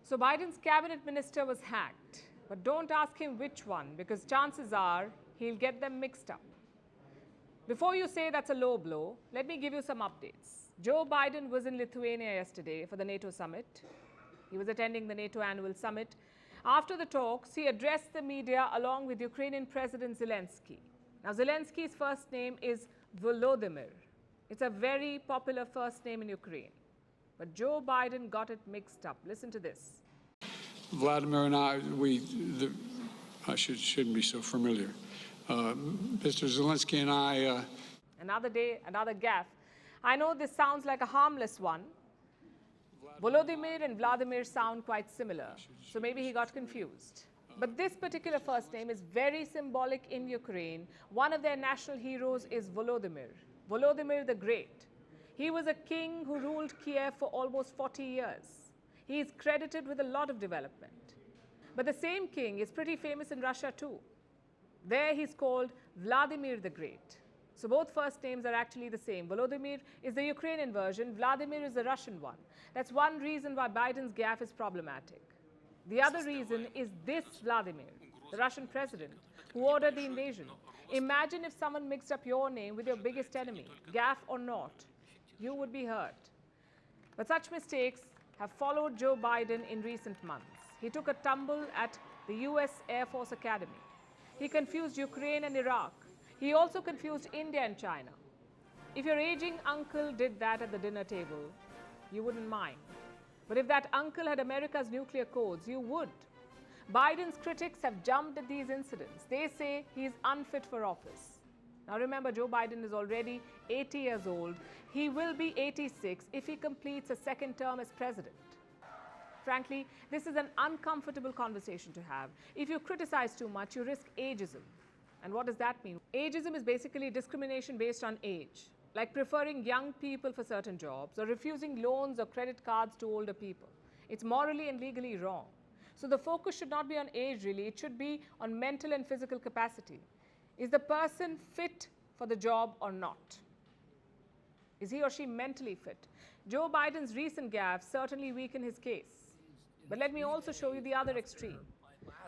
So Biden's cabinet minister was hacked, but don't ask him which one, because chances are he'll get them mixed up. Before you say that's a low blow, let me give you some updates. Joe Biden was in Lithuania yesterday for the NATO summit. He was attending the NATO annual summit. After the talks, he addressed the media along with Ukrainian President Zelensky. Now, Zelensky's first name is Volodymyr. It's a very popular first name in Ukraine. But Joe Biden got it mixed up. Listen to this. Vladimir and I, I shouldn't be so familiar. Mr. Zelensky and I... Another day, another gaffe. I know this sounds like a harmless one. Volodymyr and Vladimir sound quite similar, so maybe he got confused. But this particular first name is very symbolic in Ukraine. One of their national heroes is Volodymyr, Volodymyr the Great. He was a king who ruled Kiev for almost 40 years. He is credited with a lot of development. But the same king is pretty famous in Russia too. There he's called Vladimir the Great. So both first names are actually the same. Volodymyr is the Ukrainian version, Vladimir is the Russian one. That's one reason why Biden's gaffe is problematic. The other reason is this Vladimir, the Russian president, who ordered the invasion. Imagine if someone mixed up your name with your biggest enemy, gaffe or not. You would be hurt. But such mistakes have followed Joe Biden in recent months. He took a tumble at the US Air Force Academy. He confused Ukraine and Iraq. He also confused India and China. If your aging uncle did that at the dinner table, you wouldn't mind. But if that uncle had America's nuclear codes, you would. Biden's critics have jumped at these incidents. They say he is unfit for office. Now remember, Joe Biden is already 80 years old. He will be 86 if he completes a second term as president. Frankly, this is an uncomfortable conversation to have. If you criticize too much, you risk ageism. And what does that mean? Ageism is basically discrimination based on age, like preferring young people for certain jobs or refusing loans or credit cards to older people. It's morally and legally wrong. So the focus should not be on age, really. It should be on mental and physical capacity. Is the person fit for the job or not? Is he or she mentally fit? Joe Biden's recent gaffes certainly weaken his case. But let me also show you the other extreme.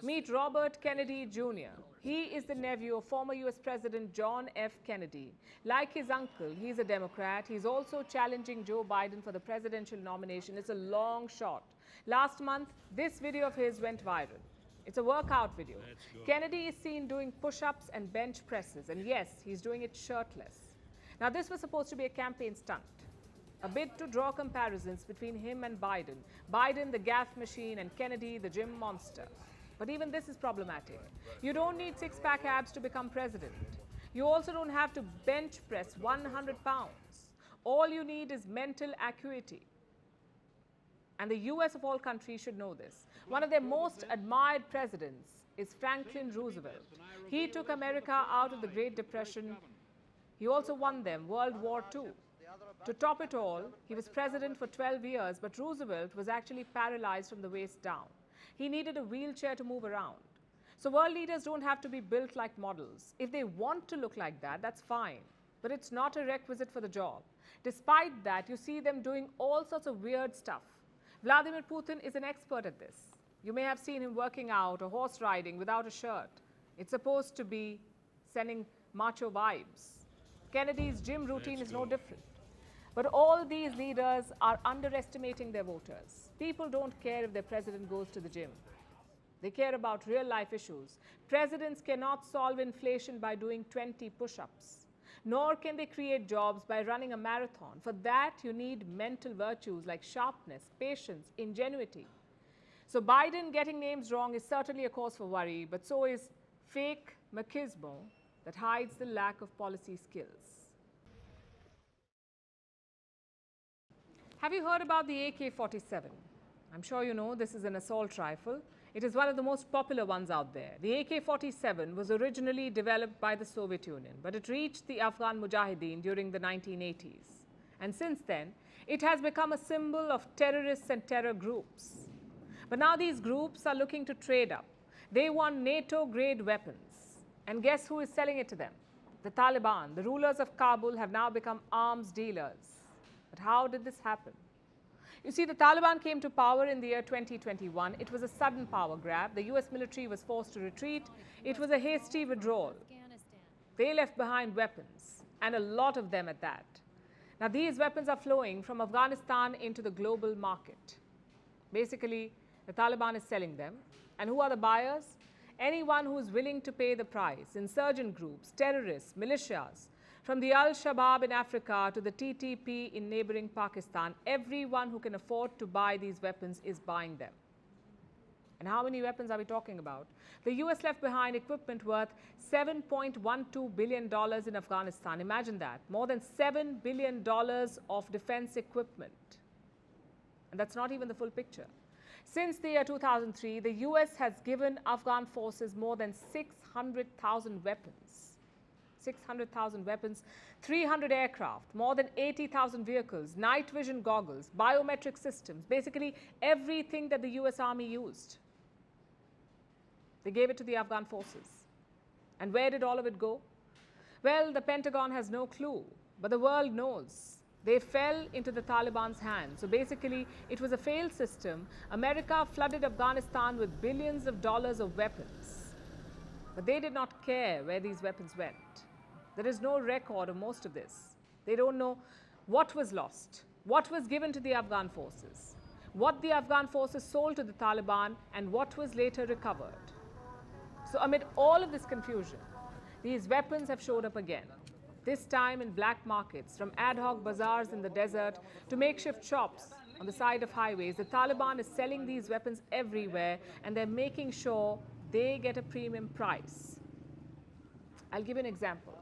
Meet Robert Kennedy Jr. He is the nephew of former US President John F. Kennedy. Like his uncle, he's a Democrat. He's also challenging Joe Biden for the presidential nomination. It's a long shot. Last month, this video of his went viral. It's a workout video. Kennedy is seen doing push-ups and bench presses. And yes, he's doing it shirtless. Now, this was supposed to be a campaign stunt, a bid to draw comparisons between him and Biden. Biden, the gaffe machine, and Kennedy, the gym monster. But even this is problematic. You don't need six-pack abs to become president. You also don't have to bench press 100 pounds. All you need is mental acuity. And the US of all countries should know this. One of their most admired presidents is Franklin Roosevelt. He took America out of the Great Depression. He also won them World War II. To top it all, he was president for 12 years, but Roosevelt was actually paralyzed from the waist down. He needed a wheelchair to move around. So world leaders don't have to be built like models. If they want to look like that, that's fine. But it's not a requisite for the job. Despite that, you see them doing all sorts of weird stuff. Vladimir Putin is an expert at this. You may have seen him working out or horse riding without a shirt. It's supposed to be sending macho vibes. Kennedy's gym routine is no different. But all these leaders are underestimating their voters. People don't care if their president goes to the gym. They care about real-life issues. Presidents cannot solve inflation by doing 20 push-ups. Nor can they create jobs by running a marathon. For that, you need mental virtues like sharpness, patience, ingenuity. So Biden getting names wrong is certainly a cause for worry, but so is fake machismo that hides the lack of policy skills. Have you heard about the AK-47? I'm sure you know this is an assault rifle. It is one of the most popular ones out there. The AK-47 was originally developed by the Soviet Union, but it reached the Afghan Mujahideen during the 1980s. And since then, it has become a symbol of terrorists and terror groups. But now these groups are looking to trade up. They want NATO-grade weapons. And guess who is selling it to them? The Taliban. The rulers of Kabul have now become arms dealers. But how did this happen? You see, the Taliban came to power in the year 2021. It was a sudden power grab. The US military was forced to retreat. It was a hasty withdrawal. They left behind weapons, and a lot of them at that. Now, these weapons are flowing from Afghanistan into the global market. Basically, the Taliban is selling them. And who are the buyers? Anyone who is willing to pay the price. Insurgent groups, terrorists, militias, from the Al-Shabaab in Africa to the TTP in neighboring Pakistan, everyone who can afford to buy these weapons is buying them. And how many weapons are we talking about? The US left behind equipment worth $7.12 billion in Afghanistan. Imagine that. More than $7 billion of defense equipment. And that's not even the full picture. Since the year 2003, the US has given Afghan forces more than 600,000 weapons. 600,000 weapons, 300 aircraft, more than 80,000 vehicles, night vision goggles, biometric systems, basically everything that the US Army used. They gave it to the Afghan forces. And where did all of it go? Well, the Pentagon has no clue, but the world knows. They fell into the Taliban's hands. So basically, it was a failed system. America flooded Afghanistan with billions of dollars of weapons. But they did not care where these weapons went. There is no record of most of this. They don't know what was lost, what was given to the Afghan forces, what the Afghan forces sold to the Taliban, and what was later recovered. So amid all of this confusion, these weapons have showed up again, this time in black markets, from ad hoc bazaars in the desert to makeshift shops on the side of highways. The Taliban is selling these weapons everywhere, and they're making sure they get a premium price. I'll give you an example.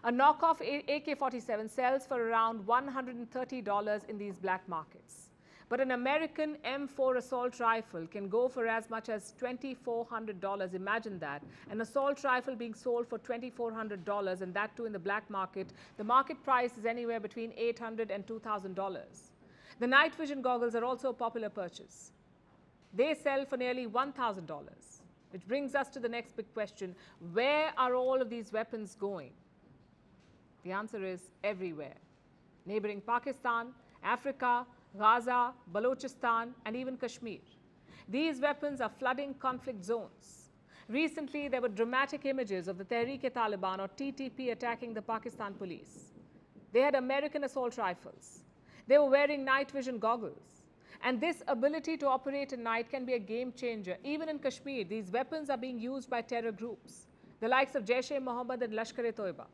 A knockoff AK-47 sells for around $130 in these black markets. But an American M4 assault rifle can go for as much as $2,400. Imagine that. An assault rifle being sold for $2,400, and that too in the black market. The market price is anywhere between $800 and $2,000. The night vision goggles are also a popular purchase. They sell for nearly $1,000, which brings us to the next big question. Where are all of these weapons going? The answer is everywhere. Neighboring Pakistan, Africa, Gaza, Balochistan, and even Kashmir. These weapons are flooding conflict zones. Recently, there were dramatic images of the Tehreek-e-Taliban or TTP attacking the Pakistan police. They had American assault rifles. They were wearing night vision goggles. And this ability to operate at night can be a game changer. Even in Kashmir, these weapons are being used by terror groups, the likes of Jaish-e-Mohammed and Lashkar-e-Toiba.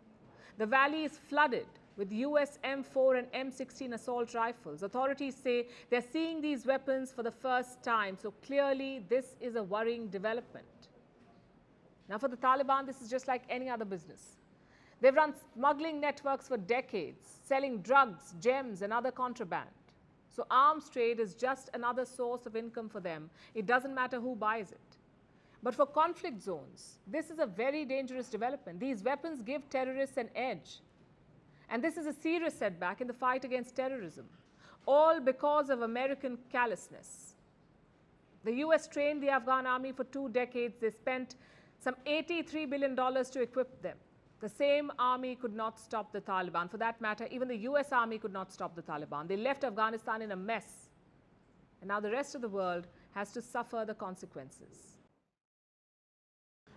The valley is flooded with US M4 and M16 assault rifles. Authorities say they're seeing these weapons for the first time. So clearly, this is a worrying development. Now, for the Taliban, this is just like any other business. They've run smuggling networks for decades, selling drugs, gems, and other contraband. So arms trade is just another source of income for them. It doesn't matter who buys it. But for conflict zones, this is a very dangerous development. These weapons give terrorists an edge. And this is a serious setback in the fight against terrorism, all because of American callousness. The US trained the Afghan army for 2 decades. They spent some $83 billion to equip them. The same army could not stop the Taliban. For that matter, even the US army could not stop the Taliban. They left Afghanistan in a mess. And now the rest of the world has to suffer the consequences.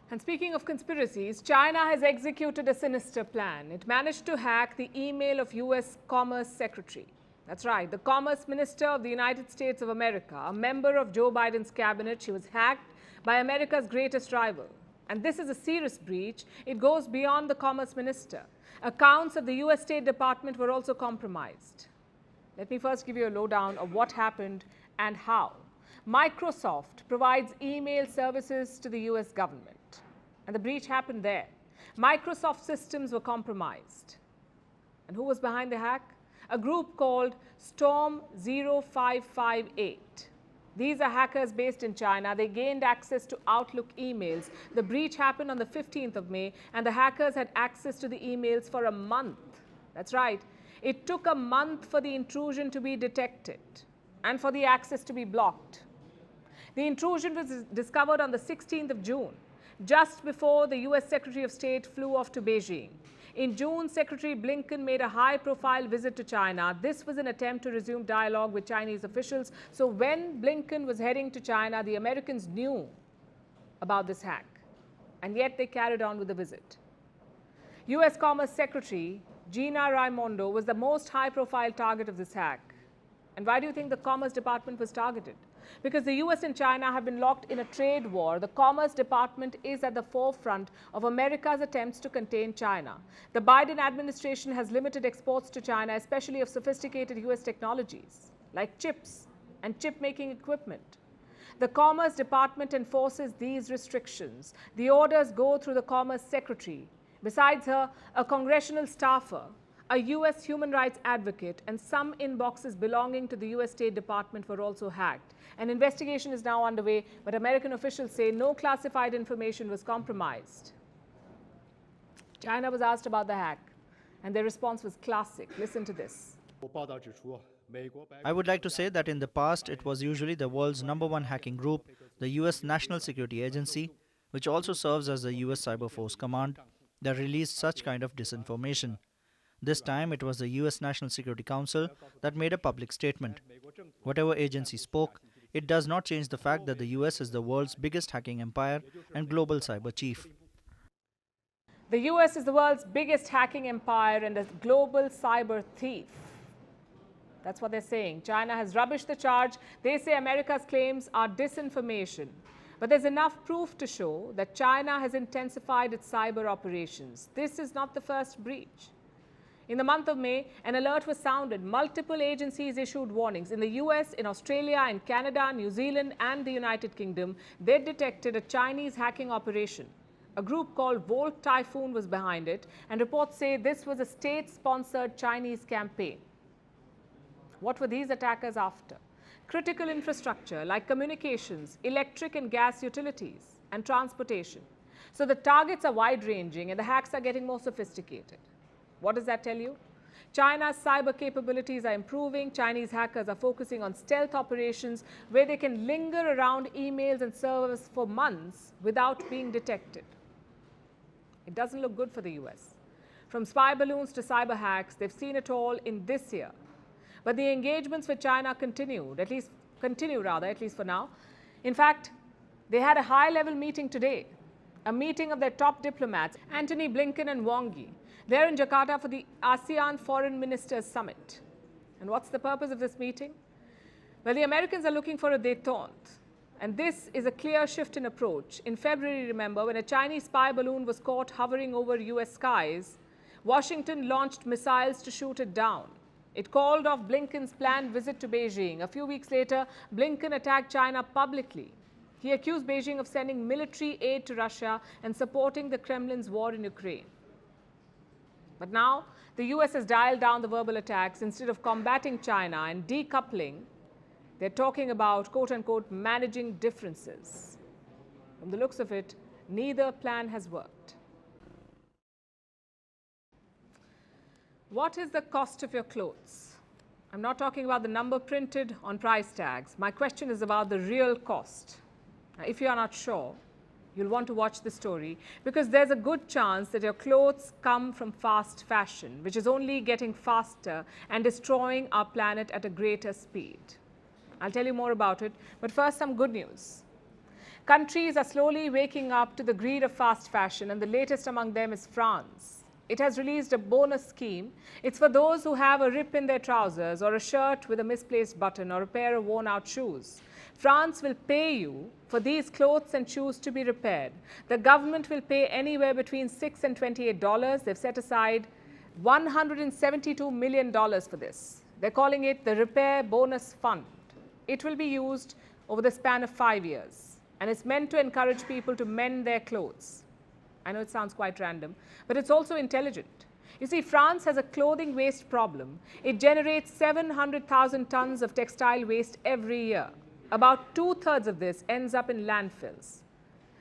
And speaking of conspiracies, China has executed a sinister plan. It managed to hack the email of US Commerce Secretary. That's right, the Commerce Minister of the United States of America, a member of Joe Biden's cabinet. She was hacked by America's greatest rival. And this is a serious breach. It goes beyond the Commerce Minister. Accounts of the US State Department were also compromised. Let me first give you a lowdown of what happened and how. Microsoft provides email services to the US government. And the breach happened there. Microsoft systems were compromised. And who was behind the hack? A group called Storm 0558. These are hackers based in China. They gained access to Outlook emails. The breach happened on the 15th of May, and the hackers had access to the emails for a month. That's right. It took a month for the intrusion to be detected and for the access to be blocked. The intrusion was discovered on the 16th of June, just before the US Secretary of State flew off to Beijing. In June, Secretary Blinken made a high-profile visit to China. This was an attempt to resume dialogue with Chinese officials. So when Blinken was heading to China, the Americans knew about this hack, and yet they carried on with the visit. U.S. Commerce Secretary Gina Raimondo was the most high-profile target of this hack. And why do you think the Commerce Department was targeted? Because the US and China have been locked in a trade war. The Commerce Department is at the forefront of America's attempts to contain China. The Biden administration has limited exports to China, especially of sophisticated US technologies like chips and chip-making equipment. The Commerce Department enforces these restrictions. The orders go through the Commerce Secretary. Besides her, a congressional staffer, a U.S. human rights advocate, and some inboxes belonging to the U.S. State Department were also hacked. An investigation is now underway, but American officials say no classified information was compromised. China was asked about the hack, and their response was classic. Listen to this. I would like to say that in the past, it was usually the world's #1 hacking group, the U.S. National Security Agency, which also serves as the U.S. Cyber Force Command, that released such kind of disinformation. This time, it was the U.S. National Security Council that made a public statement. Whatever agency spoke, it does not change the fact that the U.S. is the world's biggest hacking empire and global cyber chief. The U.S. is the world's biggest hacking empire and a global cyber thief. That's what they're saying. China has rubbished the charge. They say America's claims are disinformation. But there's enough proof to show that China has intensified its cyber operations. This is not the first breach. In the month of May, an alert was sounded. Multiple agencies issued warnings. In the US, in Australia, in Canada, New Zealand, and the United Kingdom, they detected a Chinese hacking operation. A group called Volt Typhoon was behind it, and reports say this was a state-sponsored Chinese campaign. What were these attackers after? Critical infrastructure like communications, electric and gas utilities, and transportation. So the targets are wide-ranging and the hacks are getting more sophisticated. What does that tell you? China's cyber capabilities are improving. Chinese hackers are focusing on stealth operations where they can linger around emails and servers for months without being detected. It doesn't look good for the US. From spy balloons to cyber hacks, they've seen it all in this year. But the engagements with China continue at least for now. In fact, they had a high-level meeting today, a meeting of their top diplomats, Antony Blinken and Wang Yi. They're in Jakarta for the ASEAN Foreign Ministers Summit. And what's the purpose of this meeting? Well, the Americans are looking for a détente. And this is a clear shift in approach. In February, remember, when a Chinese spy balloon was caught hovering over US skies, Washington launched missiles to shoot it down. It called off Blinken's planned visit to Beijing. A few weeks later, Blinken attacked China publicly. He accused Beijing of sending military aid to Russia and supporting the Kremlin's war in Ukraine. But now, the US has dialed down the verbal attacks. Instead of combating China and decoupling, they're talking about, quote-unquote, managing differences. From the looks of it, neither plan has worked. What is the cost of your clothes? I'm not talking about the number printed on price tags. My question is about the real cost. Now, if you are not sure, you'll want to watch the story because there's a good chance that your clothes come from fast fashion, which is only getting faster and destroying our planet at a greater speed. I'll tell you more about it, but first some good news. Countries are slowly waking up to the greed of fast fashion, and the latest among them is France. It has released a bonus scheme. It's for those who have a rip in their trousers or a shirt with a misplaced button or a pair of worn-out shoes. France will pay you for these clothes and shoes to be repaired. The government will pay anywhere between $6 and $28. They've set aside $172 million for this. They're calling it the Repair Bonus Fund. It will be used over the span of 5 years, and it's meant to encourage people to mend their clothes. I know it sounds quite random, but it's also intelligent. You see, France has a clothing waste problem. It generates 700,000 tons of textile waste every year. About 2/3 of this ends up in landfills.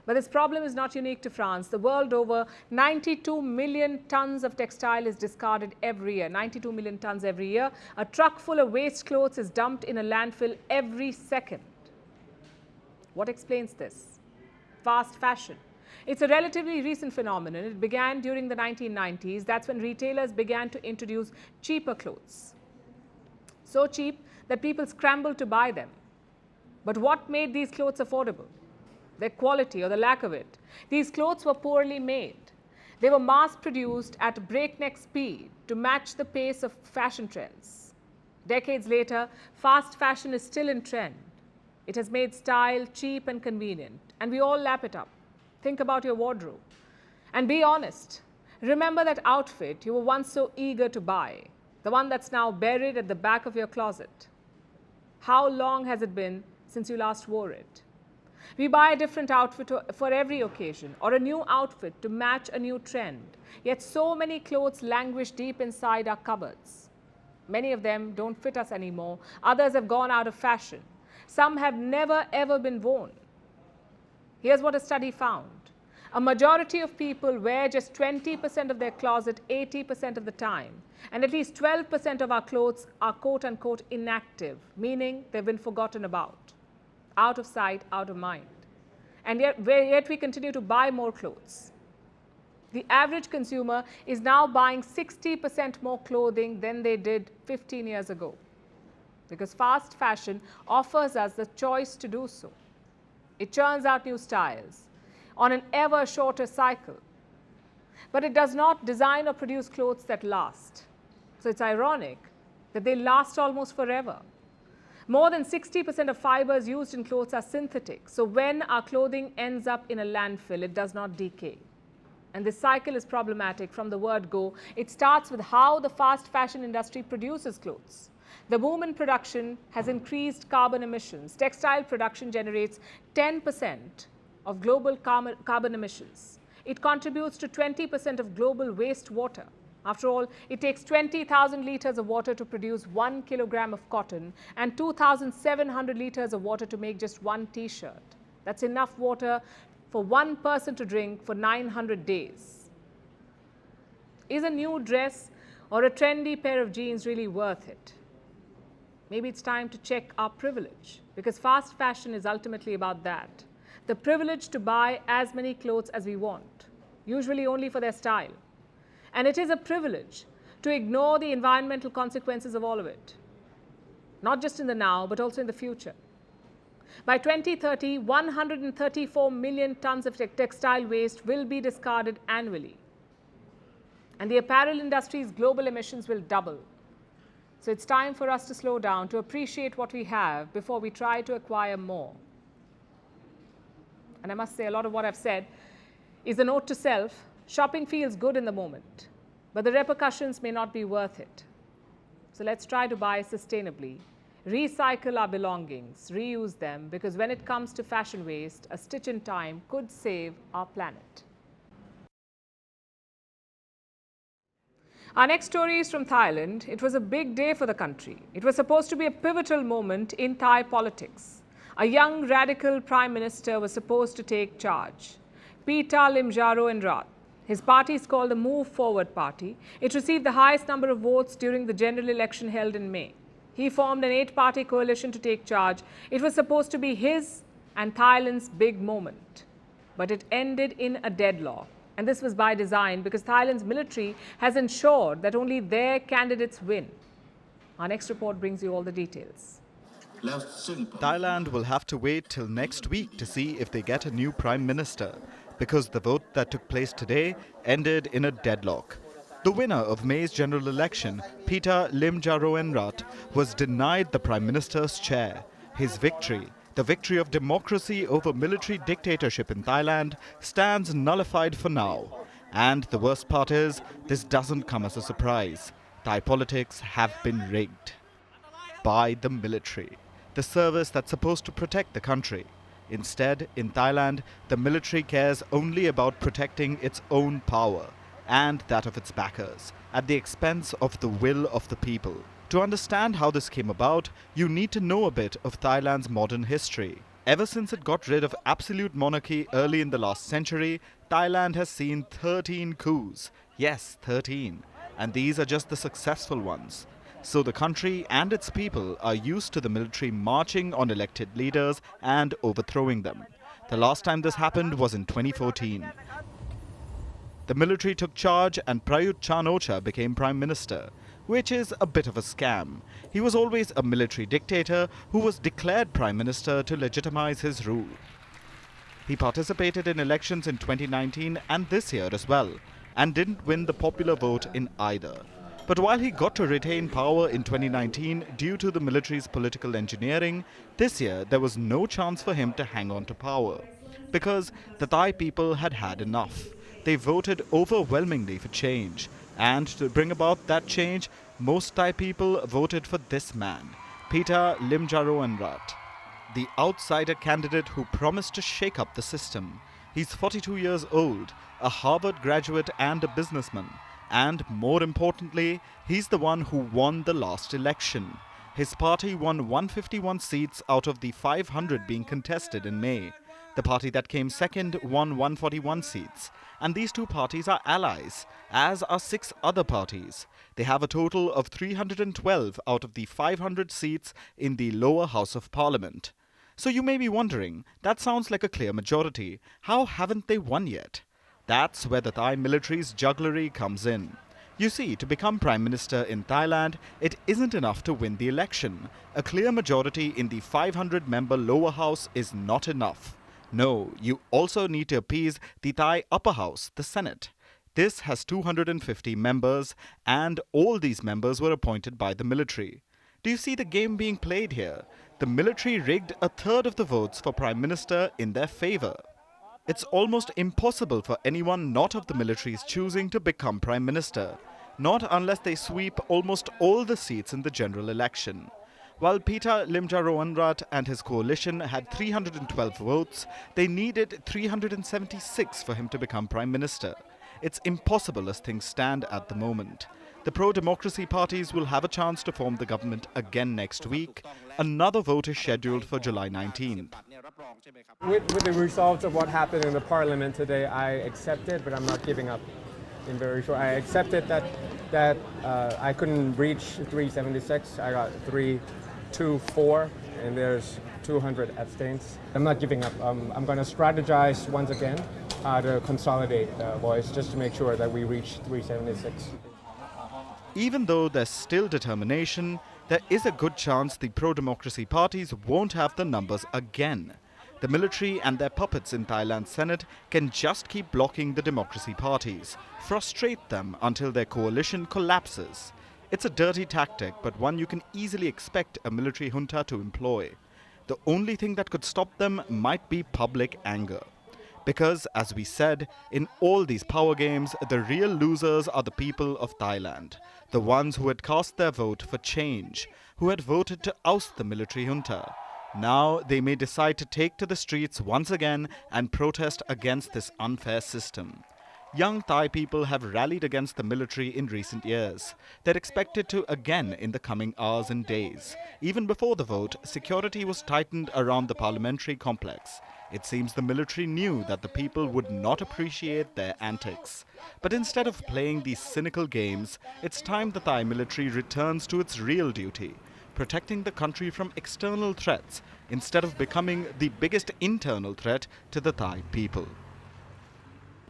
But this problem is not unique to France. The world over, 92 million tons of textile is discarded every year. 92 million tons every year. A truck full of waste clothes is dumped in a landfill every second. What explains this? Fast fashion. It's a relatively recent phenomenon. It began during the 1990s. That's when retailers began to introduce cheaper clothes. So cheap that people scrambled to buy them. But what made these clothes affordable? Their quality or the lack of it. These clothes were poorly made. They were mass-produced at breakneck speed to match the pace of fashion trends. Decades later, fast fashion is still in trend. It has made style cheap and convenient, and we all lap it up. Think about your wardrobe. And be honest. Remember that outfit you were once so eager to buy, the one that's now buried at the back of your closet. How long has it been since you last wore it? We buy a different outfit for every occasion, or a new outfit to match a new trend. Yet so many clothes languish deep inside our cupboards. Many of them don't fit us anymore. Others have gone out of fashion. Some have never ever been worn. Here's what a study found. A majority of people wear just 20% of their closet 80% of the time. And at least 12% of our clothes are quote-unquote inactive, meaning they've been forgotten about. Out of sight, out of mind. And yet we continue to buy more clothes. The average consumer is now buying 60% more clothing than they did 15 years ago. Because fast fashion offers us the choice to do so. It churns out new styles on an ever shorter cycle. But it does not design or produce clothes that last. So it's ironic that they last almost forever. More than 60% of fibers used in clothes are synthetic. So when our clothing ends up in a landfill, it does not decay. And this cycle is problematic from the word go. It starts with how the fast fashion industry produces clothes. The boom in production has increased carbon emissions. Textile production generates 10% of global carbon emissions. It contributes to 20% of global wastewater. After all, it takes 20,000 liters of water to produce 1 kilogram of cotton and 2,700 liters of water to make just one T-shirt. That's enough water for one person to drink for 900 days. Is a new dress or a trendy pair of jeans really worth it? Maybe it's time to check our privilege, because fast fashion is ultimately about that. The privilege to buy as many clothes as we want, usually only for their style. And it is a privilege to ignore the environmental consequences of all of it, not just in the now, but also in the future. By 2030, 134 million tons of textile waste will be discarded annually. And the apparel industry's global emissions will double. So it's time for us to slow down, to appreciate what we have before we try to acquire more. And I must say, a lot of what I've said is a note to self. Shopping feels good in the moment, but the repercussions may not be worth it. So let's try to buy sustainably, recycle our belongings, reuse them, because when it comes to fashion waste, a stitch in time could save our planet. Our next story is from Thailand. It was a big day for the country. It was supposed to be a pivotal moment in Thai politics. A young radical prime minister was supposed to take charge. Pita Limjaroenrat. His party is called the Move Forward Party. It received the highest number of votes during the general election held in May. He formed an 8-party coalition to take charge. It was supposed to be his and Thailand's big moment. But it ended in a deadlock. And this was by design, because Thailand's military has ensured that only their candidates win. Our next report brings you all the details. Thailand will have to wait till next week to see if they get a new prime minister, because the vote that took place today ended in a deadlock. The winner of May's general election, Pita Limjaroenrat, was denied the prime minister's chair. His victory, the victory of democracy over military dictatorship in Thailand, stands nullified for now. And the worst part is, this doesn't come as a surprise. Thai politics have been rigged by the military, the service that's supposed to protect the country. Instead, in Thailand, the military cares only about protecting its own power and that of its backers, at the expense of the will of the people. To understand how this came about, you need to know a bit of Thailand's modern history. Ever since it got rid of absolute monarchy early in the last century, Thailand has seen 13 coups. Yes, 13. And these are just the successful ones. So the country and its people are used to the military marching on elected leaders and overthrowing them. The last time this happened was in 2014. The military took charge and Prayut Chan-o-cha became Prime Minister, which is a bit of a scam. He was always a military dictator who was declared Prime Minister to legitimize his rule. He participated in elections in 2019 and this year as well, and didn't win the popular vote in either. But while he got to retain power in 2019 due to the military's political engineering, this year there was no chance for him to hang on to power, because the Thai people had had enough. They voted overwhelmingly for change, and to bring about that change, most Thai people voted for this man, Pita Limjaroenrat, the outsider candidate who promised to shake up the system. He's 42 years old, a Harvard graduate and a businessman, and more importantly, he's the one who won the last election. His party won 151 seats out of the 500 being contested in May. The party that came second won 141 seats, and these two parties are allies, as are 6 other parties. They have a total of 312 out of the 500 seats in the lower house of parliament. So you may be wondering, that sounds like a clear majority. How haven't they won yet? That's where the Thai military's jugglery comes in. You see, to become Prime Minister in Thailand, it isn't enough to win the election. A clear majority in the 500-member lower house is not enough. No, you also need to appease the Thai upper house, the Senate. This has 250 members, and all these members were appointed by the military. Do you see the game being played here? The military rigged a third of the votes for Prime Minister in their favor. It's almost impossible for anyone not of the military's choosing to become Prime Minister, not unless they sweep almost all the seats in the general election. While Pita Limjaroenrat and his coalition had 312 votes, they needed 376 for him to become Prime Minister. It's impossible as things stand at the moment. The pro-democracy parties will have a chance to form the government again next week. Another vote is scheduled for July 19th. With the results of what happened in the parliament today, I accepted, but I'm not giving up. In very short, I accepted that I couldn't reach 376. I got 324, and there's 200 abstains. I'm not giving up. I'm going to strategize once again to consolidate the voice just to make sure that we reach 376. Even though there's still determination, there is a good chance the pro-democracy parties won't have the numbers again. The military and their puppets in Thailand's Senate can just keep blocking the democracy parties, frustrate them until their coalition collapses. It's a dirty tactic, but one you can easily expect a military junta to employ. The only thing that could stop them might be public anger. Because, as we said, in all these power games, the real losers are the people of Thailand, the ones who had cast their vote for change, who had voted to oust the military junta. Now they may decide to take to the streets once again and protest against this unfair system. Young Thai people have rallied against the military in recent years. They're expected to again in the coming hours and days. Even before the vote, security was tightened around the parliamentary complex. It seems the military knew that the people would not appreciate their antics. But instead of playing these cynical games, it's time the Thai military returns to its real duty, protecting the country from external threats instead of becoming the biggest internal threat to the Thai people.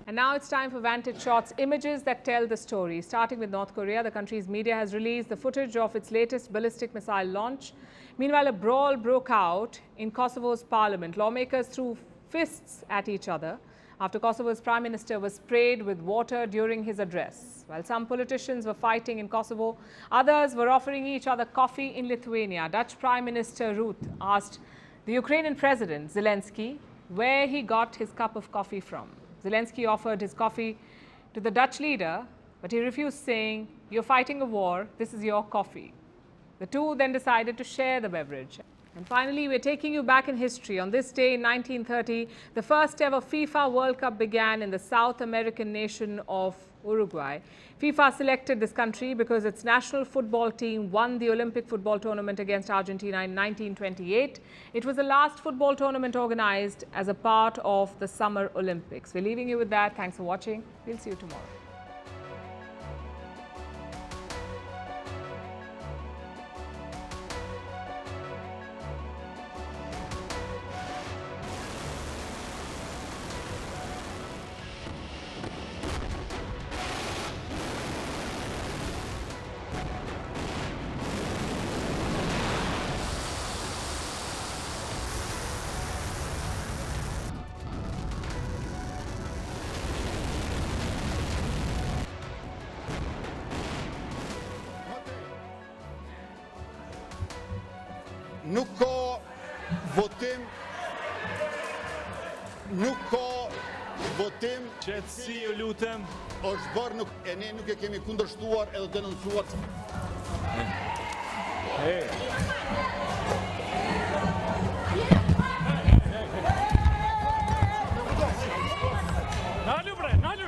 And now it's time for Vantage Shots, images that tell the story. Starting with North Korea, the country's media has released the footage of its latest ballistic missile launch. Meanwhile, a brawl broke out in Kosovo's parliament. Lawmakers threw fists at each other after Kosovo's prime minister was sprayed with water during his address. While some politicians were fighting in Kosovo, others were offering each other coffee in Lithuania. Dutch Prime Minister Rutte asked the Ukrainian President Zelensky where he got his cup of coffee from. Zelensky offered his coffee to the Dutch leader, but he refused, saying, "You're fighting a war, this is your coffee." The two then decided to share the beverage. And finally, we're taking you back in history. On this day in 1930, the first ever FIFA World Cup began in the South American nation of Uruguay. FIFA selected this country because its national football team won the Olympic football tournament against Argentina in 1928. It was the last football tournament organized as a part of the Summer Olympics. We're leaving you with that. Thanks for watching. We'll see you tomorrow. Nuk ka votim. Nuk ka votim. Qetësi, ju lutem. Është bërë ne nuk e kemi kundërshtuar edhe denoncuar. Nalu bre, nalu.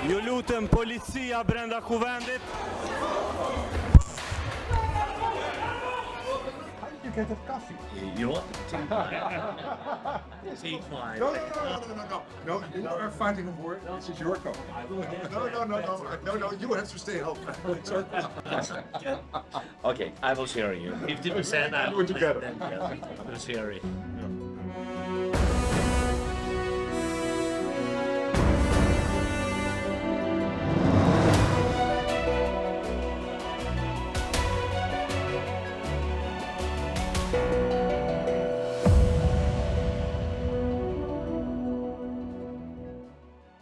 Ju lutem, policia brenda kuvendit. Get a coffee. You want Tea time. No, you are fighting a war. This is your coffee. No, you have to stay home. Okay, I will share you. 50% Do it together. Then, we'll share it.